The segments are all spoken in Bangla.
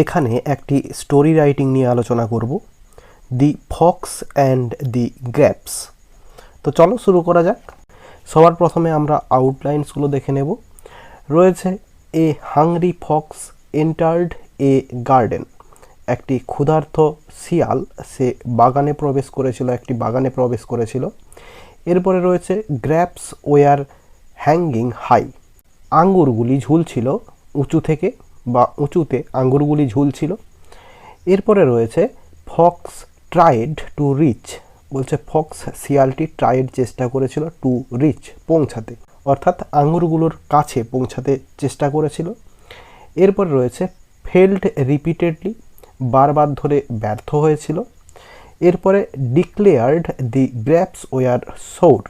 এখানে একটি স্টোরি রাইটিং নিয়ে আলোচনা করব, দি ফক্স অ্যান্ড দি গ্র্যাপস। তো চলো শুরু করা যাক। সবার প্রথমে আমরা আউটলাইন্সগুলো দেখে নেব। রয়েছে এ hungry Fox entered a garden, একটি ক্ষুধার্ত শিয়াল সে একটি বাগানে প্রবেশ করেছিল। এরপরে রয়েছে গ্র্যাপস ওয়ার হ্যাঙ্গিং হাই, আঙ্গুরগুলি ঝুলছিল উঁচু থেকে বা উঁচুতে আঙ্গুরগুলি ঝুলছিল। এরপরে রয়েছে ফক্স ট্রাইড টু রিচ, বলছে ফক্স শিয়ালটি ট্রাইড চেষ্টা করেছিল টু রিচ পৌঁছাতে, অর্থাৎ আঙ্গুরগুলোর কাছে পৌঁছাতে চেষ্টা করেছিল। এরপরে রয়েছে ফেল্ড রিপিটেডলি, বারবার ধরে ব্যর্থ হয়েছিল। এরপরে ডিক্লেয়ার্ড দি গ্র্যাপস ওয়ার সোর,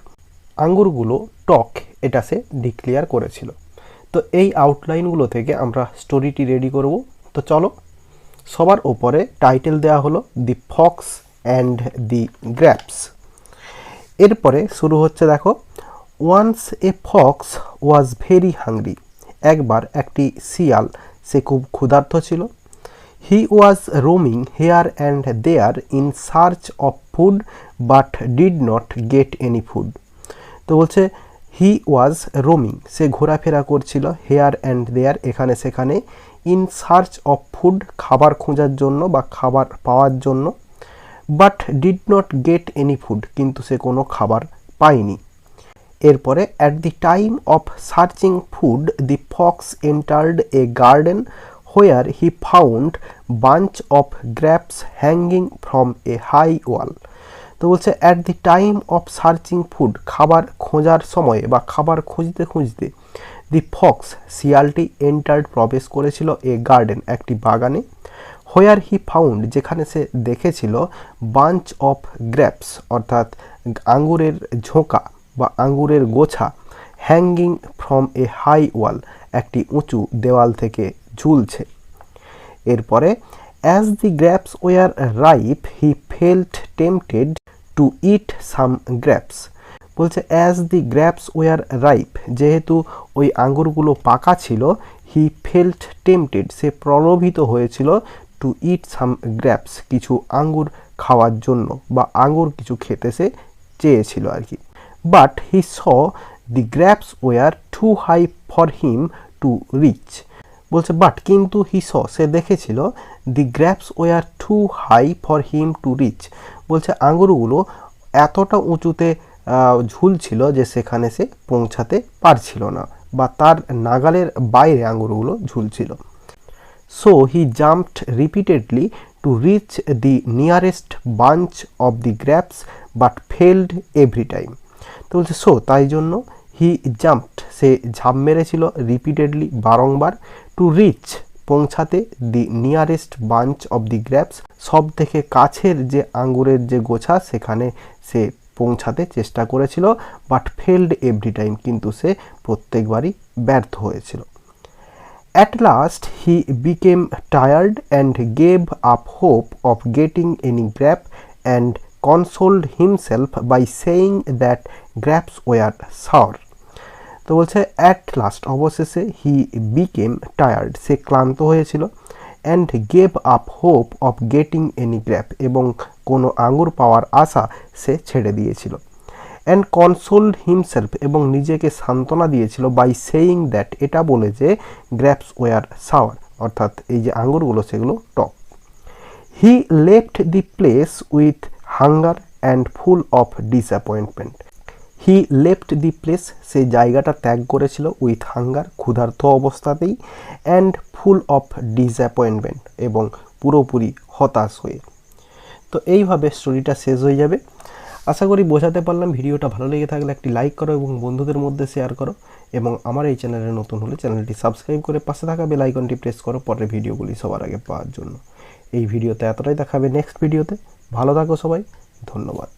আঙ্গুরগুলো টক এটা সে ডিক্লেয়ার করেছিল। তো এই আউটলাইনগুলো থেকে আমরা স্টোরিটি রেডি করব। তো চলো, সবার ওপরে টাইটেল দেওয়া হলো দি ফক্স অ্যান্ড দি গ্র্যাপস। এরপরে শুরু হচ্ছে, দেখো, once a fox was very hungry, একবার একটি শিয়াল সে খুব ক্ষুধার্ত ছিল। He was roaming here and there in search of food but did not get any food. তো বলছে হি ওয়াজ রোমিং, সে ঘোরাফেরা করছিল, হেয়ার অ্যান্ড দেয়ার এখানে সেখানে, ইন সার্চ অফ ফুড খাবার খোঁজার জন্য বা খাবার পাওয়ার জন্য, but did not get any food কিন্তু সে কোনো খাবার পায়নি। এরপরে at the time of searching food the fox entered a garden where he found bunch of grapes hanging from a high wall. তো বলছে at the time of searching food, খাবার খোঁজার সময়ে বা খাবার খুঁজতে খুঁজতে, দি ফক্স শিয়ালটি এন্টার্ড প্রবেশ করেছিল এ গার্ডেন একটি বাগানে, হোয়ার হি ফাউন্ড যেখানে সে দেখেছিল, বাঞ্চ অফ গ্র্যাপস অর্থাৎ আঙ্গুরের ঝোঁকা বা আঙ্গুরের গোছা, hanging from a high wall একটি উঁচু দেওয়াল থেকে ঝুলছে। এরপরে as the grapes were ripe he felt tempted to eat some grapes. বলছে as the grapes were ripe, যেহেতু ওই আঙ্গুরগুলো পাকা ছিল, হি ফেল্ট টেম্পটেড সে প্রলোভিত হয়েছিল, টু ইট সাম গ্র্যাপস কিছু আঙ্গুর খাওয়ার জন্য বা আঙ্গুর কিছু খেতে সে চেয়েছিল আর কি। But he saw the grapes were too high for him to reach. বলছে বাট কিন্তু হি স সে দেখেছিল, the grapes were too high for him to reach, বলছে আঙ্গুরগুলো এতটা উঁচুতে ঝুলছিল যে সেখানে সে পৌঁছাতে পারছিল না বা তার নাগালের বাইরে আঙ্গুরগুলো ঝুলছিল। So he jumped repeatedly to reach the nearest bunch of the grapes but failed every time. তো বলছে সো তাই জন্য, হি জাম্পড সে ঝাঁপ মেরেছিল, রিপিটেডলি বারংবার, টু রিচ পৌঁছাতে, দি নিয়ারেস্ট বাঞ্চ অফ দি গ্র্যাপস সব থেকে কাছের যে আঙ্গুরের যে গোছা সেখানে সে পৌঁছাতে চেষ্টা করেছিল, বাট ফেলড এভরি টাইম কিন্তু সে প্রত্যেকবারই ব্যর্থ হয়েছিল। At last he became tired and gave up hope of getting any grap and consoled himself by saying that grapes were sour. তো বলছে অ্যাট লাস্ট অবশেষে, হি বিকেম টায়ার্ড সে ক্লান্ত হয়েছিল, and gave up hope of getting any grab এবং কোনো আঙুর পাওয়ার আশা সে ছেড়ে দিয়েছিল, অ্যান্ড কনসোল্ড হিমসেলফ এবং নিজেকে সান্ত্বনা দিয়েছিল, বাই সেইং দ্যাট এটা বলে যে গ্র্যাপস ওয়ার সাওয়ার অর্থাৎ এই যে আঙুরগুলো সেগুলো টক। He left the place with hunger and full of disappointment. He left the place সেই জায়গাটা ত্যাগ করেছিল, উইথ হাঙ্গার ক্ষুধার্ত অবস্থাতেই, অ্যান্ড ফুল অফ ডিসঅ্যাপয়েন্টমেন্ট এবং পুরোপুরি হতাশ হয়ে। তো এইভাবে স্টোরিটা শেষ হয়ে যাবে। আশা করি বোঝাতে পারলাম। ভিডিওটা ভালো লেগে থাকলে একটি লাইক করো এবং বন্ধুদের মধ্যে শেয়ার করো, এবং আমার এই চ্যানেলে নতুন হলে চ্যানেলটি সাবস্ক্রাইব করে পাশে থাকা বেল আইকনটি প্রেস করো পরের ভিডিওগুলি সবার আগে পাওয়ার জন্য। এই ভিডিওতে এতটাই, দেখাবে নেক্সট ভিডিওতে। ভালো থাকো সবাই, ধন্যবাদ।